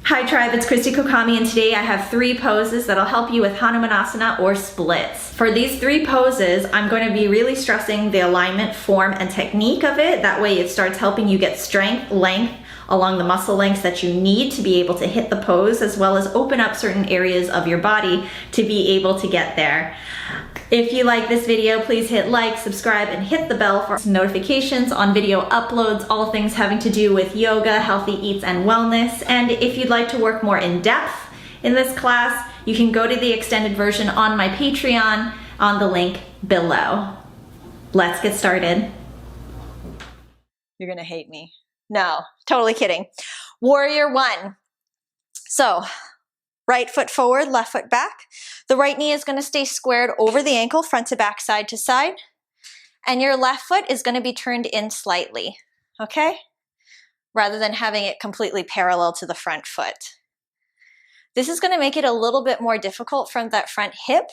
Hi Tribe, it's Christy Kokami, and today I have 3 poses that'll help you with Hanumanasana or splits. For these 3 poses, I'm going to be really stressing the alignment, form, and technique of it. That way it starts helping you get strength, length, along the muscle lengths that you need to be able to hit the pose, as well as open up certain areas of your body to be able to get there. If you like this video, please hit like, subscribe, and hit the bell for notifications on video uploads, all things having to do with yoga, healthy eats, and wellness. And if you'd like to work more in depth in this class, you can go to the extended version on my Patreon on the link below. Let's get started. You're gonna hate me. No, totally kidding. Warrior 1. So, right foot forward, left foot back. The right knee is going to stay squared over the ankle, front to back, side to side. And your left foot is going to be turned in slightly, okay? Rather than having it completely parallel to the front foot. This is going to make it a little bit more difficult from that front hip.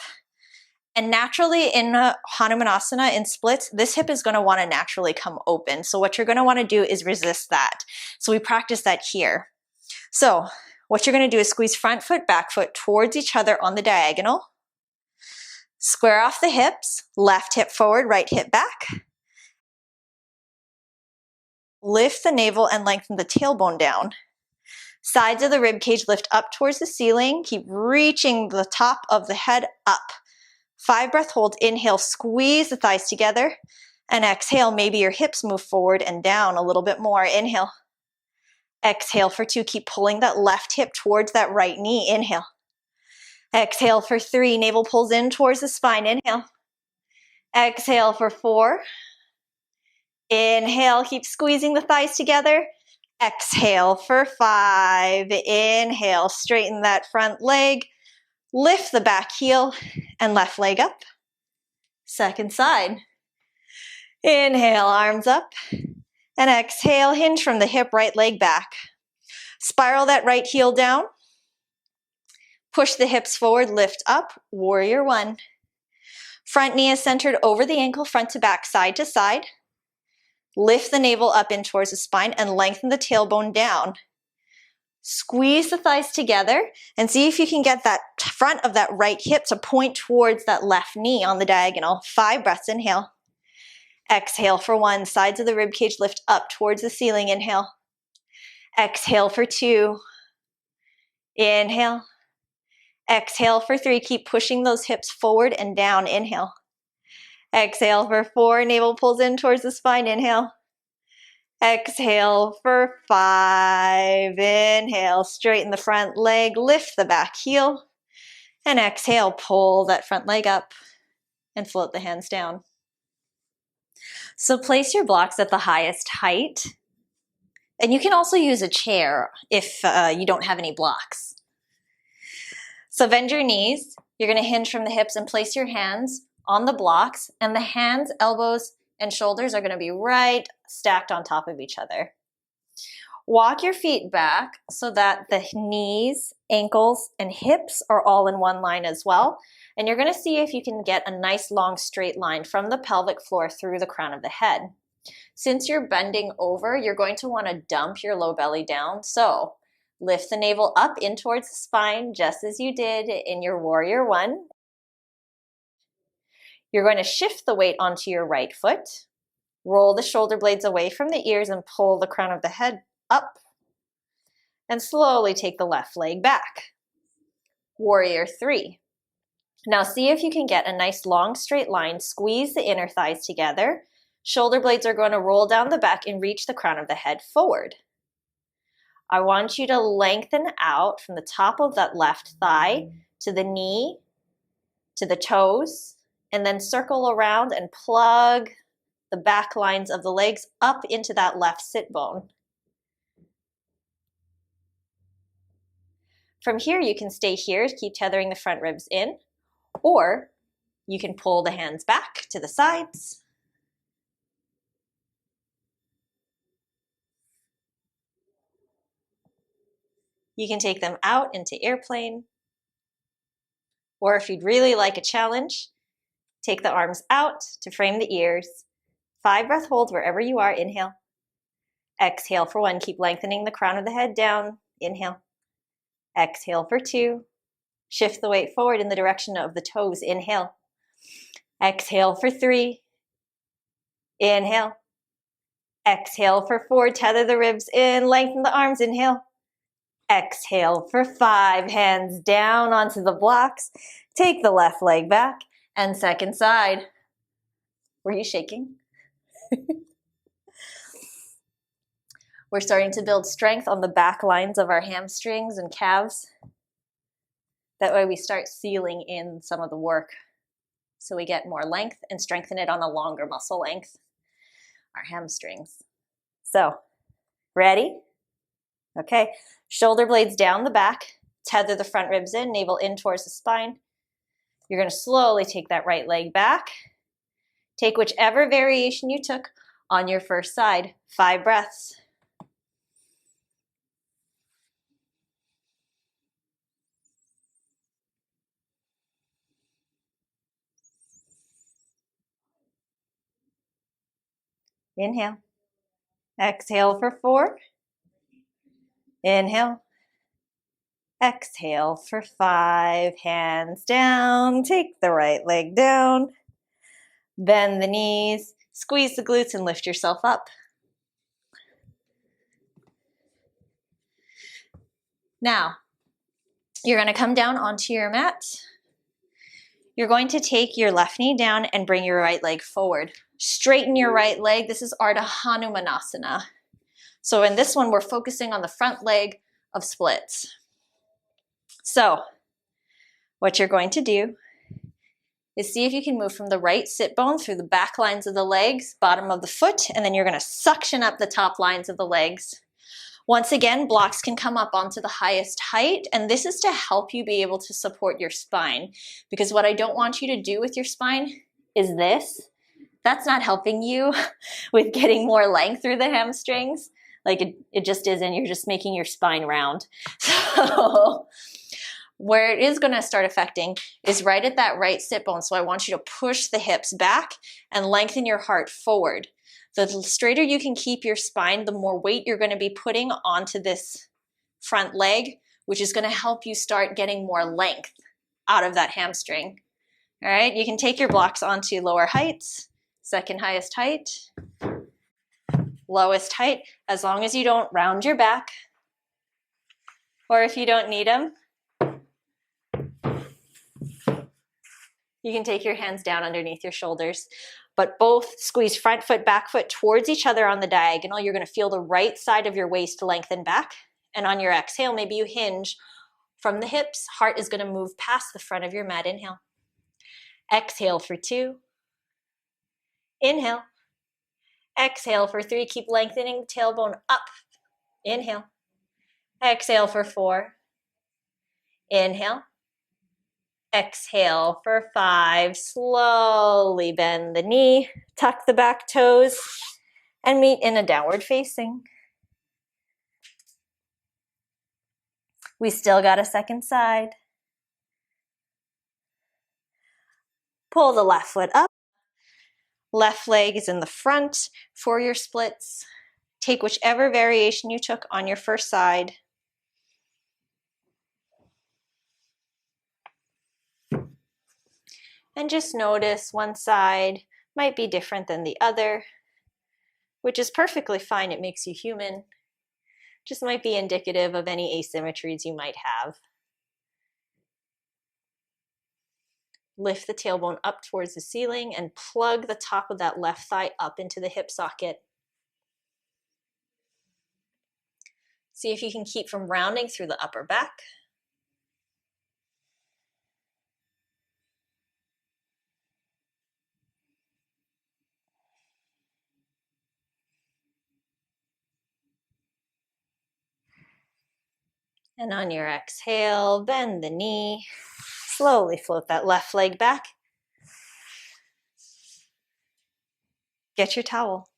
And naturally in Hanumanasana, in splits, this hip is going to want to naturally come open. So what you're going to want to do is resist that. So we practice that here. So what you're going to do is squeeze front foot, back foot towards each other on the diagonal. Square off the hips, left hip forward, right hip back. Lift the navel and lengthen the tailbone down. Sides of the rib cage lift up towards the ceiling. Keep reaching the top of the head up. 5 breath holds. Inhale, squeeze the thighs together. And exhale, maybe your hips move forward and down a little bit more. Inhale. Exhale for 2. Keep pulling that left hip towards that right knee. Inhale. Exhale for 3. Navel pulls in towards the spine. Inhale. Exhale for 4. Inhale. Keep squeezing the thighs together. Exhale for 5. Inhale. Straighten that front leg. Lift the back heel and left leg up. Second side. Inhale, arms up. And exhale, hinge from the hip, right leg back. Spiral that right heel down. Push the hips forward, lift up, warrior 1. Front knee is centered over the ankle, front to back, side to side. Lift the navel up in towards the spine and lengthen the tailbone down. Squeeze the thighs together and see if you can get that front of that right hip to point towards that left knee on the diagonal. 5 breaths, inhale. Exhale for 1. Sides of the rib cage lift up towards the ceiling. Inhale. Exhale for 2. Inhale. Exhale for 3. Keep pushing those hips forward and down. Inhale. Exhale for 4. Navel pulls in towards the spine. Inhale. Exhale for 5. Inhale. Straighten the front leg. Lift the back heel. And exhale. Pull that front leg up and float the hands down. So place your blocks at the highest height. And you can also use a chair if you don't have any blocks. So bend your knees. You're going to hinge from the hips and place your hands on the blocks. And the hands, elbows, and shoulders are going to be right stacked on top of each other. Walk your feet back so that the knees, ankles, and hips are all in one line as well. And you're going to see if you can get a nice long straight line from the pelvic floor through the crown of the head. Since you're bending over, you're going to want to dump your low belly down. So lift the navel up in towards the spine, just as you did in your warrior 1. You're going to shift the weight onto your right foot. Roll the shoulder blades away from the ears and pull the crown of the head up. And slowly take the left leg back. Warrior 3. Now see if you can get a nice long straight line. Squeeze the inner thighs together. Shoulder blades are going to roll down the back and reach the crown of the head forward. I want you to lengthen out from the top of that left thigh to the knee, to the toes, and then circle around and plug the back lines of the legs up into that left sit bone. From here, you can stay here, keep tethering the front ribs in, or you can pull the hands back to the sides. You can take them out into airplane. Or if you'd really like a challenge, take the arms out to frame the ears. 5 breath holds wherever you are. Inhale. Exhale for 1. Keep lengthening the crown of the head down. Inhale. Exhale for 2. Shift the weight forward in the direction of the toes. Inhale. Exhale for 3. Inhale. Exhale for 4. Tether the ribs in. Lengthen the arms. Inhale. Exhale for 5. Hands down onto the blocks. Take the left leg back. And second side. Were you shaking? We're starting to build strength on the back lines of our hamstrings and calves. That way we start sealing in some of the work so we get more length and strengthen it on a longer muscle length, our hamstrings. So, ready? Okay, shoulder blades down the back, tether the front ribs in, navel in towards the spine. You're going to slowly take that right leg back. Take whichever variation you took on your first side. 5 breaths. Inhale. Exhale for 4. Inhale. Exhale for 5. Hands down. Take the right leg down. Bend the knees. Squeeze the glutes and lift yourself up. Now, you're going to come down onto your mat. You're going to take your left knee down and bring your right leg forward. Straighten your right leg. This is Ardha Hanumanasana. So in this one, we're focusing on the front leg of splits. So what you're going to do is see if you can move from the right sit bone through the back lines of the legs, bottom of the foot, and then you're going to suction up the top lines of the legs. Once again, blocks can come up onto the highest height, and this is to help you be able to support your spine. Because what I don't want you to do with your spine is this. That's not helping you with getting more length through the hamstrings. Like it just isn't. You're just making your spine round. So where it is going to start affecting is right at that right sit bone. So I want you to push the hips back and lengthen your heart forward. The straighter you can keep your spine, the more weight you're going to be putting onto this front leg, which is going to help you start getting more length out of that hamstring. All right, you can take your blocks onto lower heights, second highest height, lowest height, as long as you don't round your back, or if you don't need them, you can take your hands down underneath your shoulders. But both squeeze front foot, back foot towards each other on the diagonal. You're going to feel the right side of your waist lengthen back. And on your exhale, maybe you hinge from the hips. Heart is going to move past the front of your mat. Inhale. Exhale for 2. Inhale. Exhale for 3. Keep lengthening the tailbone up. Inhale. Exhale for 4. Inhale. Exhale for 5. Slowly bend the knee, tuck the back toes, and meet in a downward facing. We still got a second side. Pull the left foot up. Left leg is in the front for your splits. Take whichever variation you took on your first side. And just notice one side might be different than the other, which is perfectly fine. It makes you human. Just might be indicative of any asymmetries you might have. Lift the tailbone up towards the ceiling and plug the top of that left thigh up into the hip socket. See if you can keep from rounding through the upper back. And on your exhale, bend the knee. Slowly float that left leg back. Get your towel.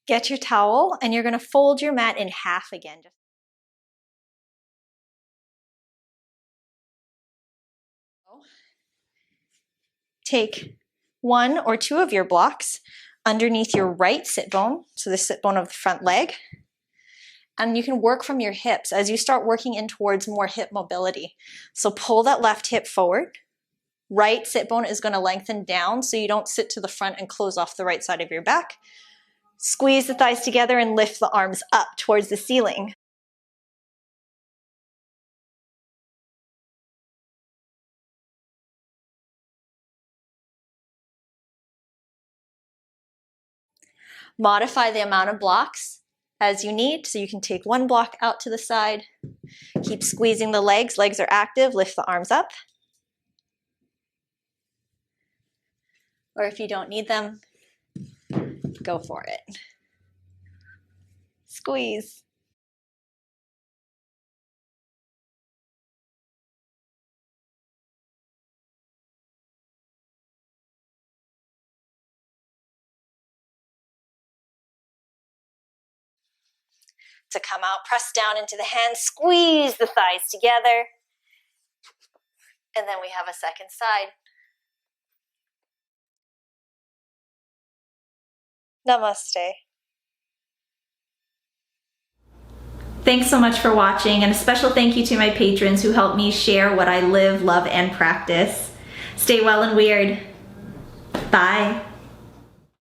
Get your towel, and you're going to fold your mat in half again. Take 1 or 2 of your blocks underneath your right sit bone, so the sit bone of the front leg. And you can work from your hips as you start working in towards more hip mobility. So pull that left hip forward. Right sit bone is going to lengthen down so you don't sit to the front and close off the right side of your back. Squeeze the thighs together and lift the arms up towards the ceiling. Modify the amount of blocks as you need. So you can take one block out to the side. Keep squeezing the legs. Legs are active. Lift the arms up. Or if you don't need them, go for it. Squeeze. To come out, press down into the hands, squeeze the thighs together. And then we have a second side. Namaste. Thanks so much for watching, and a special thank you to my patrons who help me share what I live, love, and practice. Stay well and weird. Bye.